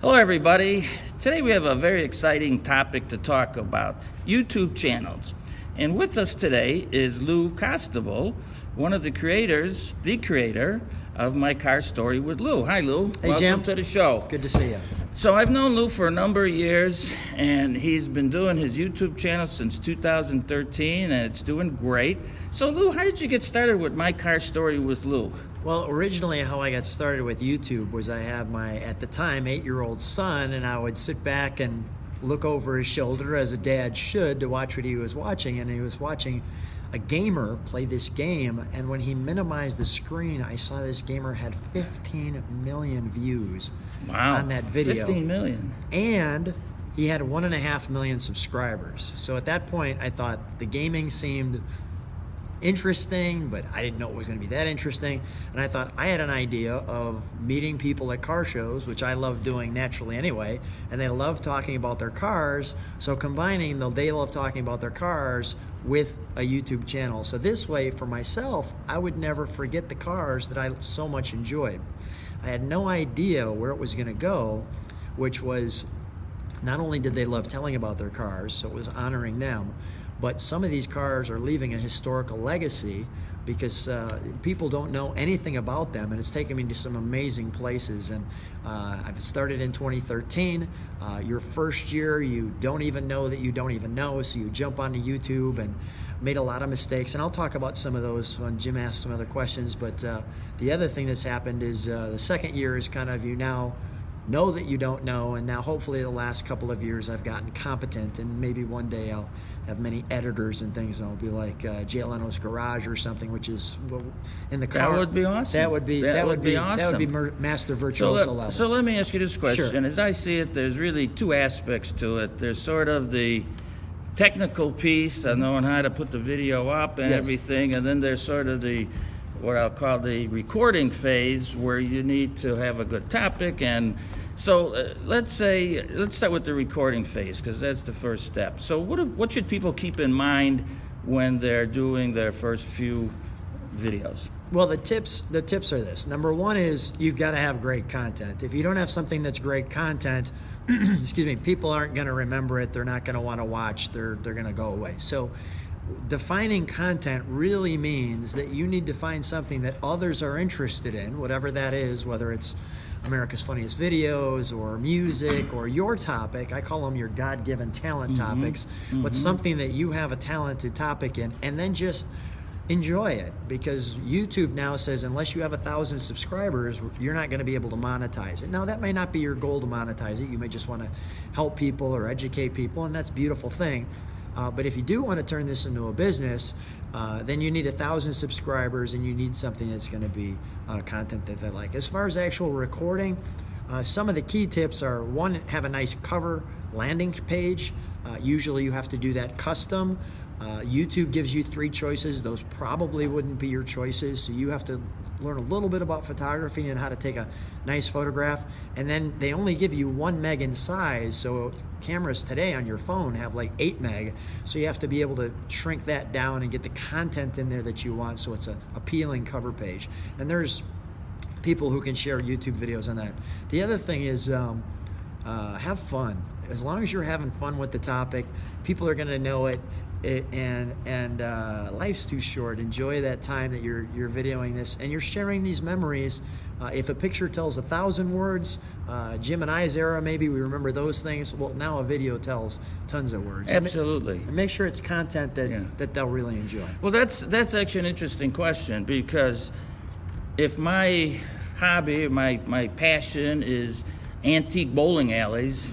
Hello everybody. Today we have a very exciting topic to talk about, YouTube channels. And with us today is Lou Costabile, one of the creator of My Car Story with Lou. Hi Lou. Hey Welcome Jim. to the show. Good to see you. So I've known Lou for a number of years, and he's been doing his YouTube channel since 2013, and it's doing great. So Lou, how did you get started with My Car Story with Lou? Well, originally how I got started with YouTube was I had my, at the time, 8-year-old son, and I would sit back and look over his shoulder, as a dad should, to watch what he was watching, and he was watching a gamer play this game, and when he minimized the screen, I saw this gamer had 15 million views on that video. 15 million. And he had 1.5 million subscribers. So at that point, I thought the gaming seemed interesting, but I didn't know it was going to be that interesting. And I thought I had an idea of meeting people at car shows, which I love doing naturally anyway, and they love talking about their cars. So combining they love talking about their cars with a YouTube channel. So this way, for myself, I would never forget the cars that I so much enjoyed. I had no idea where it was going to go, which was not only did they love telling about their cars, so it was honoring them, but some of these cars are leaving a historical legacy because people don't know anything about them, and it's taken me to some amazing places. And I've started in 2013. Your first year, you don't even know that you don't even know, so you jump onto YouTube and made a lot of mistakes, and I'll talk about some of those when Jim asks some other questions. But the other thing that's happened is the second year is kind of you now know that you don't know, and now hopefully the last couple of years I've gotten competent, and maybe one day I'll have many editors and things, and I'll be like Jay Leno's Garage or something, which is in the car. That would be awesome. That would be awesome. That would be master virtuoso level. So let me ask you this question. Sure. As I see it, there's really two aspects to it. There's sort of the technical piece of knowing how to put the video up and everything, and then there's sort of the what I'll call the recording phase, where you need to have a good topic. And so let's start with the recording phase, because that's the first step. So what should people keep in mind when they're doing their first few videos? Well, the tips are this. Number one is you've got to have great content. If you don't have something that's great content, excuse me, people aren't going to remember it. They're not going to want to watch. They're going to go away. So defining content really means that you need to find something that others are interested in, whatever that is, whether it's America's Funniest Videos or music or your topic. I call them your God-given talent topics, but something that you have a talented topic in, and then just enjoy it, because YouTube now says unless you have 1,000 subscribers, you're not going to be able to monetize it. Now, that may not be your goal to monetize it. You may just want to help people or educate people, and that's a beautiful thing. But if you do want to turn this into a business, then you need 1,000 subscribers, and you need something that's going to be content that they like. As far as actual recording, some of the key tips are, one, have a nice cover landing page. Usually you have to do that custom. YouTube gives you 3 choices. Those probably wouldn't be your choices, so you have to learn a little bit about photography and how to take a nice photograph. And then they only give you 1 meg in size, so cameras today on your phone have like 8 meg, so you have to be able to shrink that down and get the content in there that you want, so it's an appealing cover page. And there's people who can share YouTube videos on that. The other thing is have fun. As long as you're having fun with the topic, people are going to know it. And life's too short. Enjoy that time that you're videoing this, and you're sharing these memories. If a picture tells 1,000 words, Jim and I's era, maybe we remember those things. Well, now a video tells tons of words. Absolutely. And make sure it's content that they'll really enjoy. Well, that's actually an interesting question, because if my hobby, my passion is antique bowling alleys,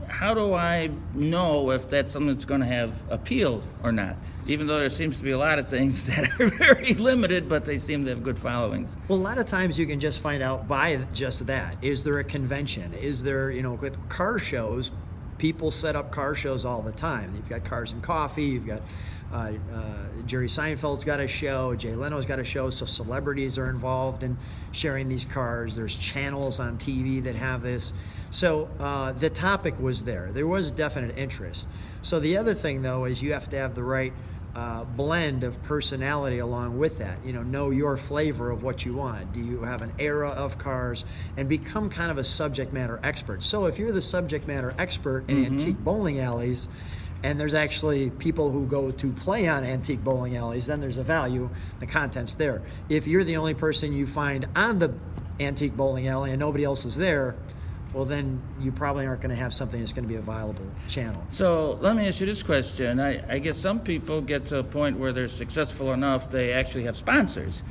how do I know if that's something that's going to have appeal or not? Even though there seems to be a lot of things that are very limited, but they seem to have good followings. Well, a lot of times you can just find out by just that. Is there a convention? Is there, with car shows, people set up car shows all the time. You've got Cars and Coffee, you've got Jerry Seinfeld's got a show, Jay Leno's got a show, so celebrities are involved in sharing these cars. There's channels on TV that have this. So the topic was there. There was definite interest. So the other thing, though, is you have to have the right blend of personality along with that. Know your flavor of what you want. Do you have an era of cars? And become kind of a subject matter expert. So if you're the subject matter expert in antique bowling alleys, and there's actually people who go to play on antique bowling alleys, then there's a value, the content's there. If you're the only person you find on the antique bowling alley and nobody else is there, well, then you probably aren't going to have something that's going to be a viable channel. So let me ask you this question. I guess some people get to a point where they're successful enough, they actually have sponsors.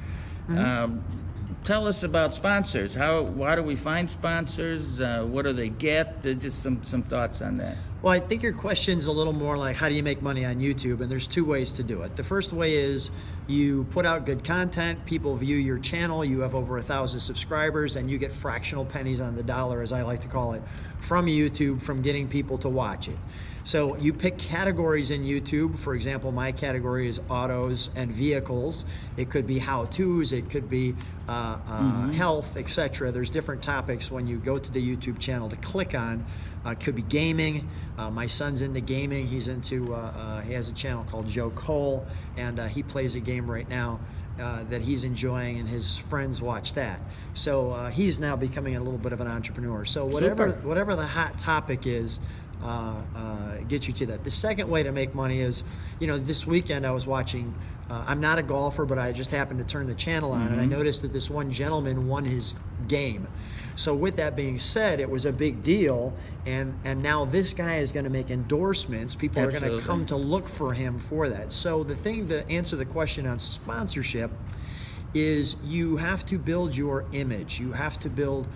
Tell us about sponsors. Why do we find sponsors? What do they get? Just some thoughts on that. Well, I think your question's a little more like, how do you make money on YouTube? And there's two ways to do it. The first way is you put out good content, people view your channel, you have over 1,000 subscribers, and you get fractional pennies on the dollar, as I like to call it, from YouTube, from getting people to watch it. So you pick categories in YouTube. For example, my category is autos and vehicles. It could be how-tos, it could be health, etc. There's different topics when you go to the YouTube channel to click on. It could be gaming. My son's into gaming. He's into, he has a channel called Joe Cole, and he plays a game right now that he's enjoying, and his friends watch that. So he's now becoming a little bit of an entrepreneur. So whatever the hot topic is, get you to that. The second way to make money is, this weekend I was watching, I'm not a golfer, but I just happened to turn the channel on, and I noticed that this one gentleman won his game. So with that being said, it was a big deal, and now this guy is going to make endorsements. People are going to come to look for him for that. So the thing to answer the question on sponsorship is you have to build your image. You have to build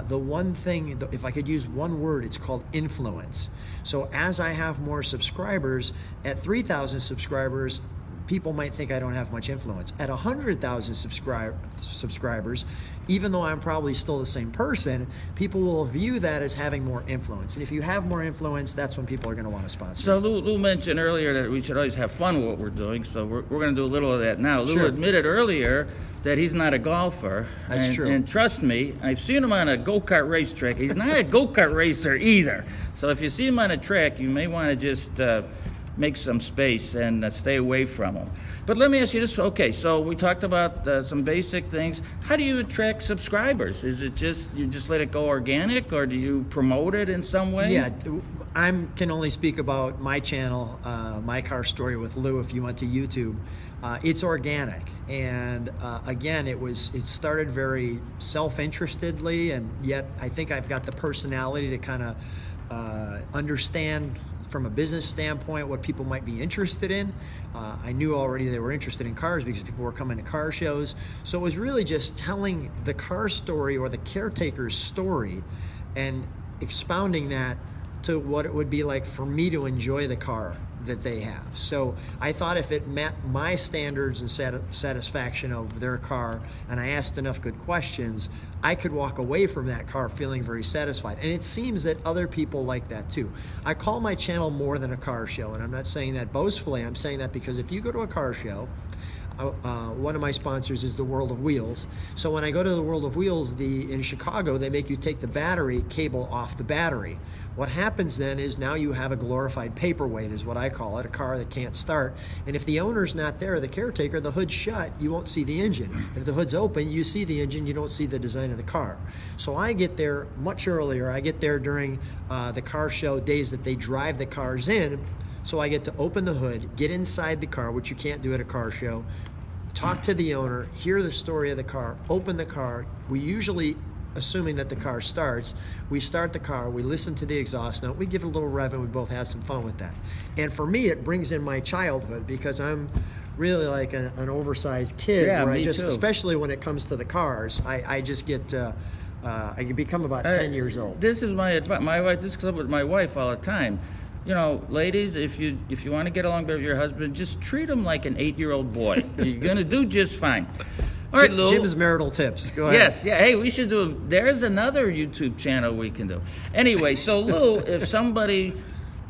the one thing, if I could use one word, it's called influence. So as I have more subscribers, at 3,000 subscribers, people might think I don't have much influence. At 100,000 subscribers, even though I'm probably still the same person, people will view that as having more influence. And if you have more influence, that's when people are going to want to sponsor. So Lou mentioned earlier that we should always have fun with what we're doing, so we're going to do a little of that now. Lou admitted earlier that he's not a golfer. That's true. And trust me, I've seen him on a go-kart racetrack. He's not a go-kart racer either. So if you see him on a track, you may want to just make some space and stay away from them. But let me ask you this. Okay, so we talked about some basic things. How do you attract subscribers? Is it you just let it go organic, or do you promote it in some way? Yeah, I can only speak about my channel, My Car Story with Lou. If you went to YouTube, it's organic, and again, it started very self-interestedly, and yet I think I've got the personality to kind of understand from a business standpoint what people might be interested in. I knew already they were interested in cars because people were coming to car shows. So it was really just telling the car story or the caretaker's story and expounding that to what it would be like for me to enjoy the car that they have. So I thought if it met my standards and satisfaction of their car, and I asked enough good questions, I could walk away from that car feeling very satisfied. And it seems that other people like that too. I call my channel more than a car show, and I'm not saying that boastfully. I'm saying that because if you go to a car show, one of my sponsors is the World of Wheels. So when I go to the World of Wheels in Chicago, they make you take the battery cable off the battery. What happens then is now you have a glorified paperweight, is what I call it, a car that can't start. And if the owner's not there, the caretaker, the hood's shut, you won't see the engine. If the hood's open, you see the engine, you don't see the design of the car. So I get there much earlier. I get there during the car show days that they drive the cars in. So I get to open the hood, get inside the car, which you can't do at a car show, talk to the owner, hear the story of the car, open the car. We usually, assuming that the car starts, we start the car, we listen to the exhaust note, we give it a little rev, and we both have some fun with that. And for me, it brings in my childhood because I'm really like an oversized kid. Yeah, where me too. Especially when it comes to the cars, I just get, I can become about 10 years old. This is my advice. My wife, this comes up with my wife all the time. You know, ladies, if you want to get along better with your husband, just treat him like an 8-year-old boy. You're going to do just fine. All right, Lou. Jim's marital tips. Go ahead. Yes, yeah. Hey, we should there's another YouTube channel we can do. Anyway, so Lou, if somebody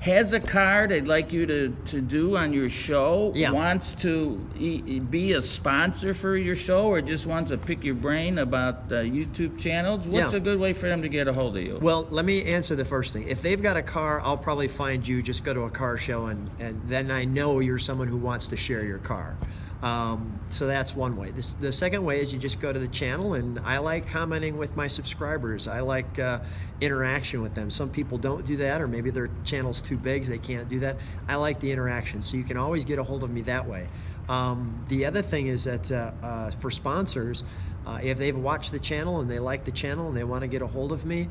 has a car they'd like you to do on your show, wants to be a sponsor for your show, or just wants to pick your brain about YouTube channels, what's a good way for them to get a hold of you? Well, let me answer the first thing. If they've got a car, I'll probably find you, just go to a car show, and then I know you're someone who wants to share your car. So that's one way. The second way is you just go to the channel, and I like commenting with my subscribers. I like interaction with them. Some people don't do that, or maybe their channel's too big, they can't do that. I like the interaction, so you can always get a hold of me that way. The other thing is that for sponsors, if they've watched the channel and they like the channel and they want to get a hold of me,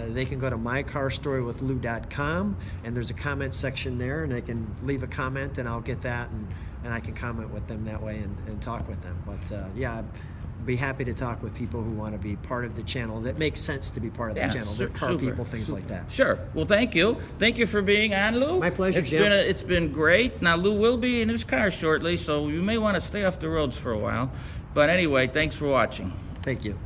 they can go to mycarstorywithlou.com, and there's a comment section there, and they can leave a comment, and I'll get that, and I can comment with them that way and talk with them. But yeah, I'd be happy to talk with people who want to be part of the channel. That makes sense to be part of the channel. They're car people, things like that. Sure. Well, thank you. Thank you for being on, Lou. My pleasure, Jim. It's been great. Now, Lou will be in his car shortly, so you may want to stay off the roads for a while. But anyway, thanks for watching. Thank you.